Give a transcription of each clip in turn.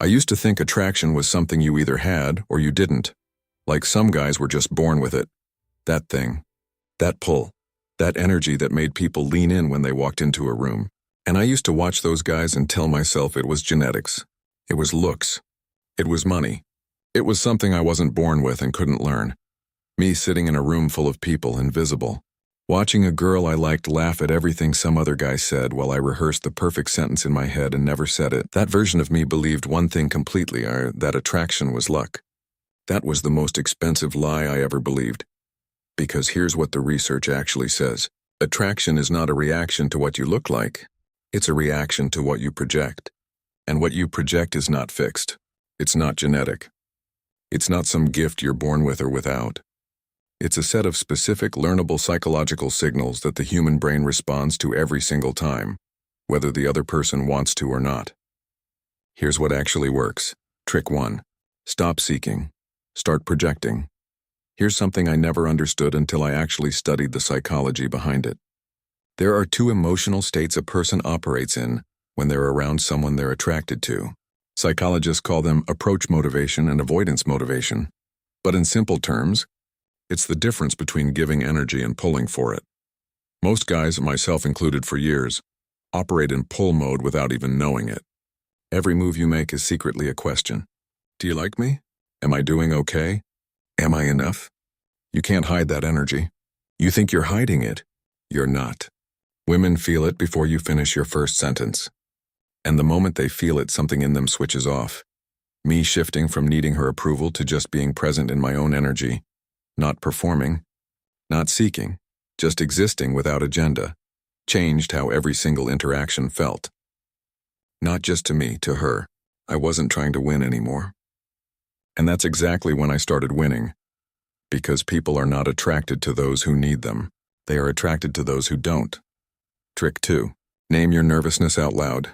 I used to think attraction was something you either had or you didn't. Like some guys were just born with it. That thing. That pull. That energy that made people lean in when they walked into a room. And I used to watch those guys and tell myself it was genetics. It was looks. It was money. It was something I wasn't born with and couldn't learn. Me sitting in a room full of people, invisible. Watching a girl I liked laugh at everything some other guy said while I rehearsed the perfect sentence in my head and never said it. That version of me believed one thing completely, that attraction was luck. That was the most expensive lie I ever believed. Because here's what the research actually says. Attraction is not a reaction to what you look like. It's a reaction to what you project. And what you project is not fixed. It's not genetic. It's not some gift you're born with or without. It's a set of specific learnable psychological signals that the human brain responds to every single time, whether the other person wants to or not. Here's what actually works. Trick 1. Stop seeking. Start projecting. Here's something I never understood until I actually studied the psychology behind it. There are two emotional states a person operates in when they're around someone they're attracted to. Psychologists call them approach motivation and avoidance motivation. But in simple terms, it's the difference between giving energy and pulling for it. Most guys, myself included for years, operate in pull mode without even knowing it. Every move you make is secretly a question. Do you like me? Am I doing okay? Am I enough? You can't hide that energy. You think you're hiding it. You're not. Women feel it before you finish your first sentence. And the moment they feel it, something in them switches off. Me shifting from needing her approval to just being present in my own energy. Not performing, not seeking, just existing without agenda, changed how every single interaction felt. Not just to me, to her. I wasn't trying to win anymore. And that's exactly when I started winning. Because people are not attracted to those who need them. They are attracted to those who don't. Trick 2. Name your nervousness out loud.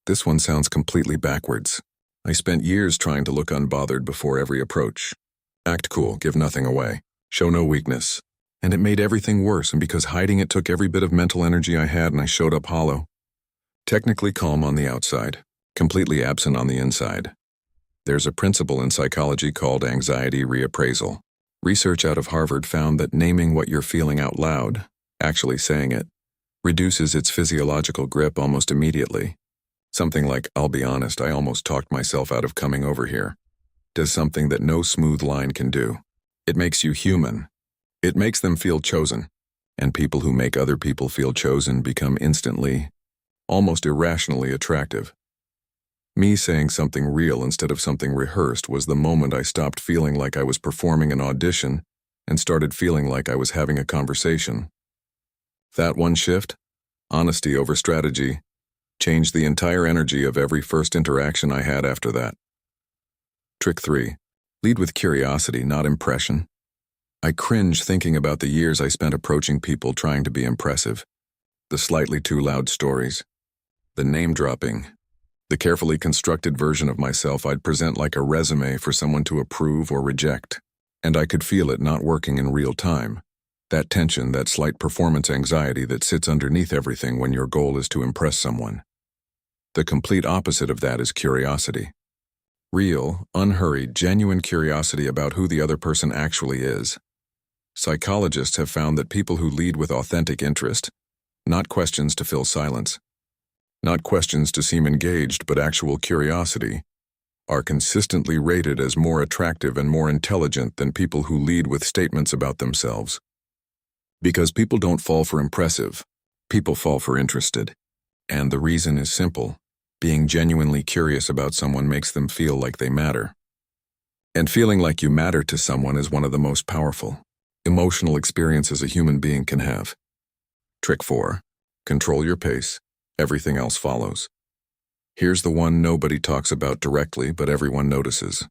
This one sounds completely backwards. I spent years trying to look unbothered before every approach. Act cool, give nothing away. Show no weakness. And it made everything worse, and because hiding it took every bit of mental energy I had, and I showed up hollow. Technically calm on the outside, completely absent on the inside. There's a principle in psychology called anxiety reappraisal. Research out of Harvard found that naming what you're feeling out loud, actually saying it, reduces its physiological grip almost immediately. Something like, I'll be honest, I almost talked myself out of coming over here. Does something that no smooth line can do. It makes you human. It makes them feel chosen. And people who make other people feel chosen become instantly, almost irrationally attractive. Me saying something real instead of something rehearsed was the moment I stopped feeling like I was performing an audition and started feeling like I was having a conversation. That one shift, honesty over strategy, changed the entire energy of every first interaction I had after that. Trick 3. Lead with curiosity, not impression. I cringe thinking about the years I spent approaching people trying to be impressive. The slightly too loud stories. The name-dropping. The carefully constructed version of myself I'd present like a resume for someone to approve or reject. And I could feel it not working in real time. That tension, that slight performance anxiety that sits underneath everything when your goal is to impress someone. The complete opposite of that is curiosity. Real, unhurried, genuine curiosity about who the other person actually is. Psychologists have found that people who lead with authentic interest, not questions to fill silence, not questions to seem engaged but actual curiosity, are consistently rated as more attractive and more intelligent than people who lead with statements about themselves. Because people don't fall for impressive, people fall for interested. And the reason is simple. Being genuinely curious about someone makes them feel like they matter. And feeling like you matter to someone is one of the most powerful, emotional experiences a human being can have. Trick 4. Control your pace. Everything else follows. Here's the one nobody talks about directly, but everyone notices.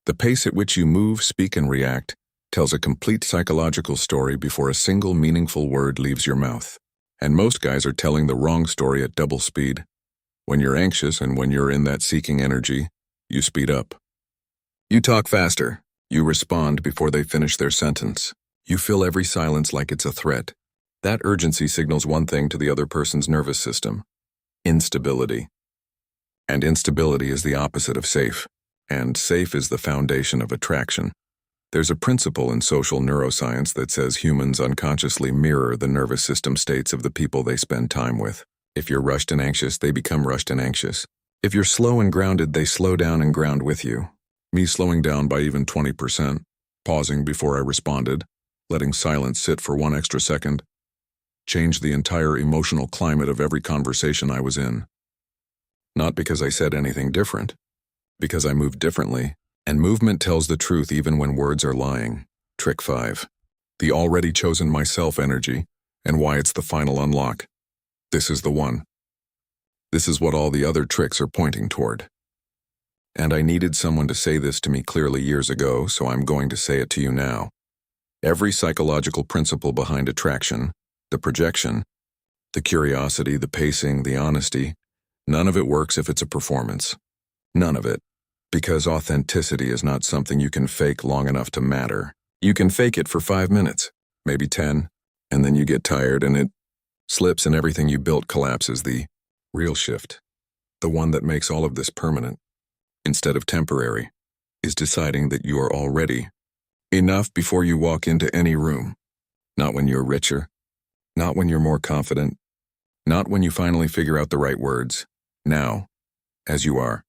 The pace at which you move, speak, and react tells a complete psychological story before a single meaningful word leaves your mouth. And most guys are telling the wrong story at double speed. When you're anxious and when you're in that seeking energy, you speed up. You talk faster. You respond before they finish their sentence. You fill every silence like it's a threat. That urgency signals one thing to the other person's nervous system: instability. And instability is the opposite of safe. And safe is the foundation of attraction. There's a principle in social neuroscience that says humans unconsciously mirror the nervous system states of the people they spend time with. If you're rushed and anxious, they become rushed and anxious. If you're slow and grounded, they slow down and ground with you. Me slowing down by even 20%, pausing before I responded, letting silence sit for one extra second, changed the entire emotional climate of every conversation I was in. Not because I said anything different, because I moved differently, and movement tells the truth even when words are lying. Trick 5. The already chosen myself energy, and why it's the final unlock. This is the one. This is what all the other tricks are pointing toward. And I needed someone to say this to me clearly years ago, so I'm going to say it to you now. Every psychological principle behind attraction, the projection, the curiosity, the pacing, the honesty, none of it works if it's a performance. None of it. Because authenticity is not something you can fake long enough to matter. You can fake it for 5 minutes, maybe 10, and then you get tired and it slips and everything you built collapses. The real shift, the one that makes all of this permanent, instead of temporary, is deciding that you are already enough before you walk into any room. Not when you're richer, not when you're more confident, not when you finally figure out the right words. Now, as you are.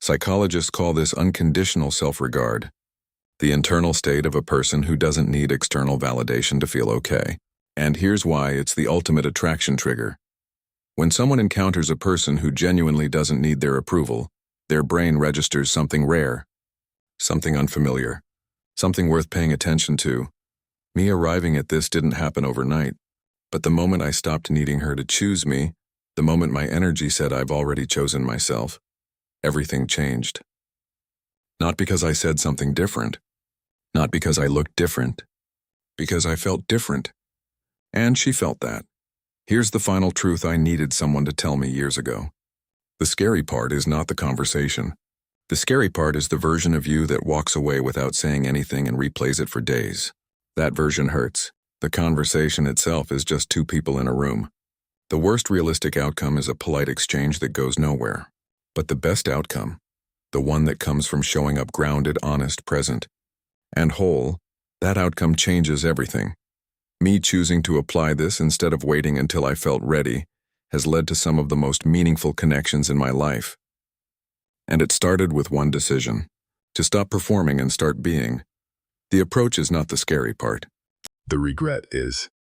Psychologists call this unconditional self-regard, the internal state of a person who doesn't need external validation to feel okay. And here's why it's the ultimate attraction trigger. When someone encounters a person who genuinely doesn't need their approval, their brain registers something rare, something unfamiliar, something worth paying attention to. Me arriving at this didn't happen overnight, but the moment I stopped needing her to choose me, the moment my energy said I've already chosen myself, everything changed. Not because I said something different, not because I looked different, because I felt different. And she felt that. Here's the final truth I needed someone to tell me years ago. The scary part is not the conversation. The scary part is the version of you that walks away without saying anything and replays it for days. That version hurts. The conversation itself is just two people in a room. The worst realistic outcome is a polite exchange that goes nowhere. But the best outcome, the one that comes from showing up grounded, honest, present, and whole, that outcome changes everything. Me choosing to apply this instead of waiting until I felt ready has led to some of the most meaningful connections in my life. And it started with one decision: to stop performing and start being. The approach is not the scary part. The regret is